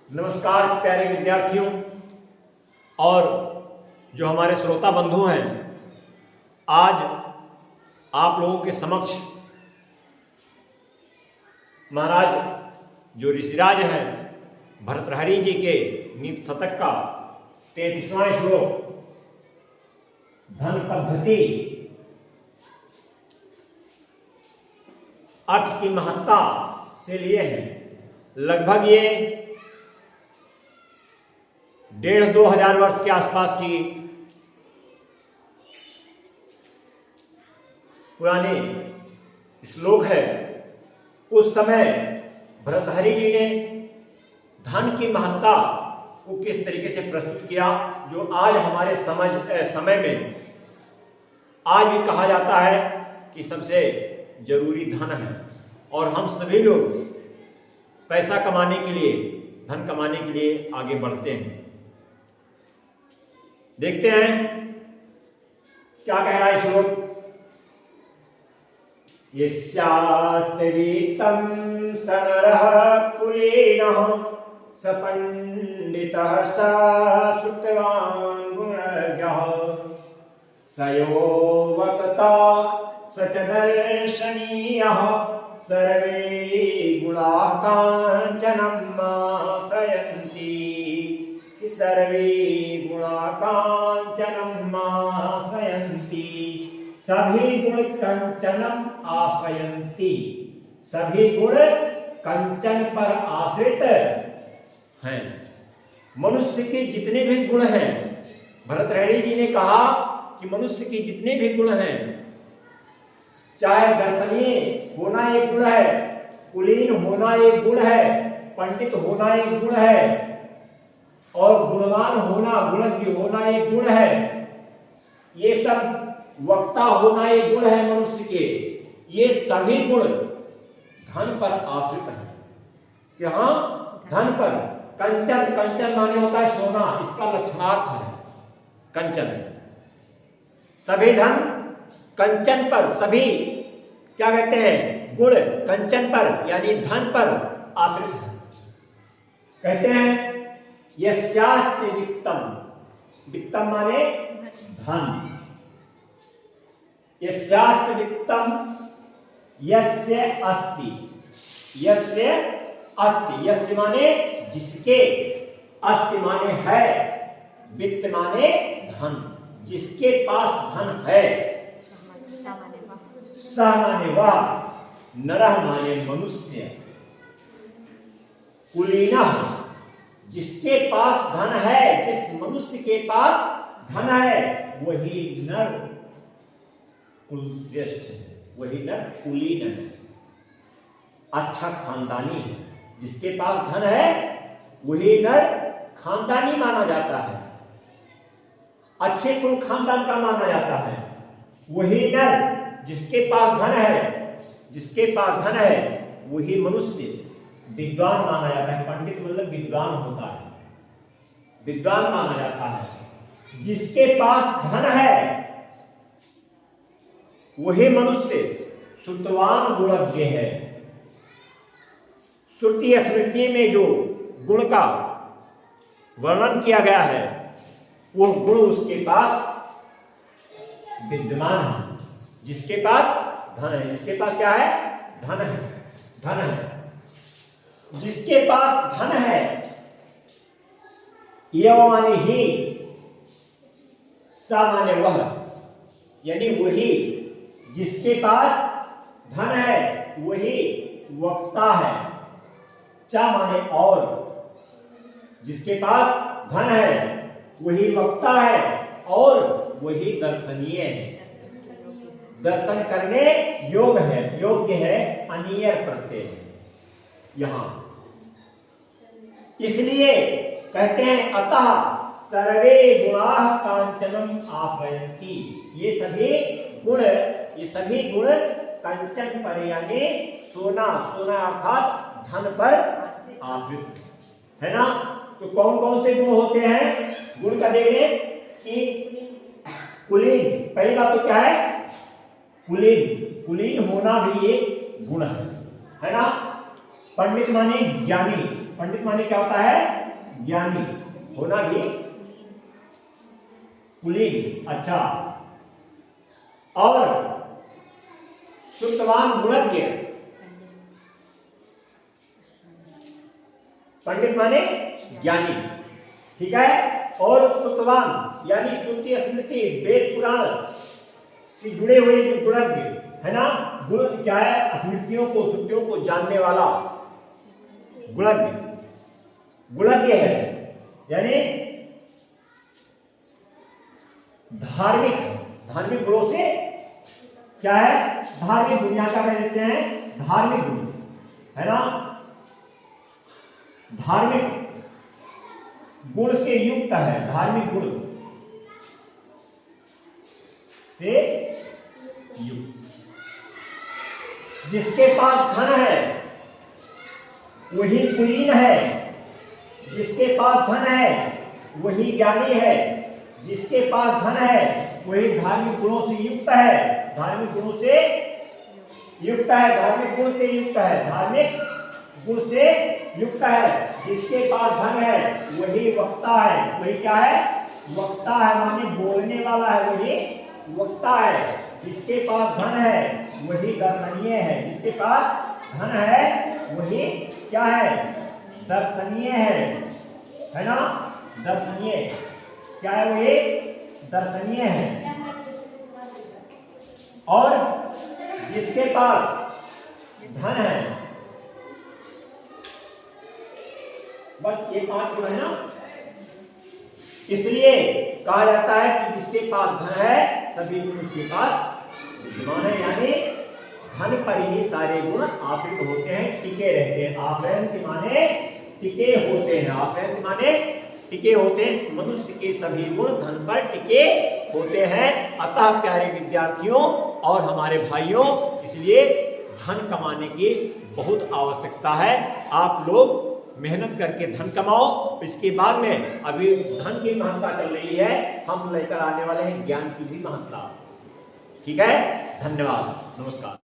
नमस्कार प्यारे विद्यार्थियों और जो हमारे श्रोता बंधु हैं। आज आप लोगों के समक्ष महाराज जो ऋषिराज हैं भर्तृहरि जी के नीति शतक का 33वां श्लोक धन पद्धति अर्थ की महत्ता से लिए हैं। लगभग ये 1500 वर्ष के आसपास की पुरानी श्लोक है। उस समय भर्तृहरि जी ने धन की महत्ता को किस तरीके से प्रस्तुत किया, जो आज हमारे समय में आज भी कहा जाता है कि सबसे जरूरी धन है और हम सभी लोग पैसा कमाने के लिए, धन कमाने के लिए आगे बढ़ते हैं। देखते हैं क्या कह रहा है श्लोक। यस्यास्ति वित्तं स नरः कुलीनः स पंडितः स श्रुतवान् गुणज्ञः स यो वक्ता स च दर्शनीयः सर्वे गुणाः काञ्चनम् आश्रयन्ति। सर्वे गुणा कांचनम् आश्रयन्ति। सभी गुण कंचनम आश्रयन्ति। सभी गुण कंचन पर आश्रित हैं। मनुष्य के जितने भी गुण हैं, भर्तृहरि जी ने कहा कि मनुष्य के जितने भी गुण हैं, चाहे दर्शनीय होना एक गुण है, कुलीन होना एक गुण है, पंडित होना एक गुण है और गुणवान होना, गुणज्ञ होना एक गुण है। ये सब वक्ता होना एक गुण है मनुष्य के। ये सभी गुण धन पर आश्रित है। कि हाँ, धन पर। कंचन, कंचन माने होता है सोना, इसका लक्षणार्थ है कंचन। सभी धन कंचन पर, सभी क्या कहते हैं, गुण कंचन पर यानी धन पर आश्रित है। कहते हैं यस्यास्ति वित्तम, वित्तम माने धन। यस्यास्ति वित्तम यस्य अस्ति, यस्य अस्ति, यस्य माने जिसके, अस्ति माने है, वित्त माने धन, जिसके पास धन है। स माने वह, नरः माने मनुष्य, कुलीनः जिसके पास धन है, जिस मनुष्य के पास धन है वही नर कुलश्रेष्ठ है, वही नर कुलीन है, अच्छा खानदानी है। जिसके पास धन है वही नर खानदानी माना जाता है, अच्छे कुल खानदान का माना जाता है। वही नर जिसके पास धन है, जिसके पास धन है वही मनुष्य विद्वान माना जाता है। पंडित मतलब विद्वान होता है, विद्वान माना जाता है। जिसके पास धन है वही मनुष्य श्रुतवान गुणज्ञ है। श्रुति स्मृति में जो गुण का वर्णन किया गया है वो गुण उसके पास विद्यमान है। जिसके पास धन है, जिसके पास क्या है, धन है, धन है। जिसके पास धन है, यह माने ही, सा माने वह, यानी वही जिसके पास धन है वही वक्ता है। चा माने और, जिसके पास धन है वही वक्ता है और वही दर्शनीय है, दर्शन करने योग्य है, योग्य है, अनियर प्रत्यय है यहां। इसलिए कहते हैं अतः सर्वे गुणाः कांचनम आश्रयन्ति। ये सभी गुण कंचन पर यानी सोना, सोना अर्थात धन पर आश्रित है ना। तो कौन कौन से गुण होते हैं, गुण का देंगे कि कुलीन, पहली बात तो क्या है, कुलीन, कुलीन होना भी एक गुण है ना। पंडित माने ज्ञानी, पंडित माने क्या होता है? ज्ञानी होना भी पुल्लिंग। अच्छा, और श्रुतवान गुणज्ञ, पंडित माने ज्ञानी, ठीक है। और श्रुतवान यानी श्रुति स्मृति वेद पुराण से जुड़े हुए जो गुणज्ञ है ना, गुण क्या है? स्मृतियों को श्रुतियों को जानने वाला गुणज्ञ, गुणज्ञ है यानी धार्मिक, धार्मिक गुणों से क्या है? धार्मिक गुण, क्या कह देते हैं? धार्मिक गुण है ना, धार्मिक गुण से युक्त है, धार्मिक गुण से युक्त। जिसके पास धन है वही कुलीन है, जिसके पास धन है वही ज्ञानी है, जिसके पास धन है वही धार्मिक गुणों से युक्त है, धार्मिक गुणों से युक्त है, धार्मिक गुण से युक्त है, धार्मिक गुण से युक्त है। जिसके पास धन है वही वक्ता है, वही क्या है? वक्ता है, माने बोलने वाला है, वही वक्ता है। जिसके पास धन है वही दर्शनीय है, जिसके पास धन है वही क्या है? दर्शनीय है ना, दर्शनीय क्या है? वो ये दर्शनीय है। और जिसके पास धन है, बस ये 5 गुण है ना, इसलिए कहा जाता है कि जिसके पास धन है सभी गुण उसके पास विद्यमान है, यानी धन पर ही सारे गुण आश्रित होते हैं, टिके रहते हैं। आश्रयंत माने टिके होते हैं, आश्रयंत माने टिके होते हैं। मनुष्य के सभी गुण धन पर टिके होते हैं। अतः प्यारे विद्यार्थियों और हमारे भाइयों, इसलिए धन कमाने की बहुत आवश्यकता है। आप लोग मेहनत करके धन कमाओ। इसके बाद में अभी धन की महत्ता चल रही है, हम लेकर आने वाले हैं ज्ञान की भी महत्ता। ठीक है, धन्यवाद, नमस्कार।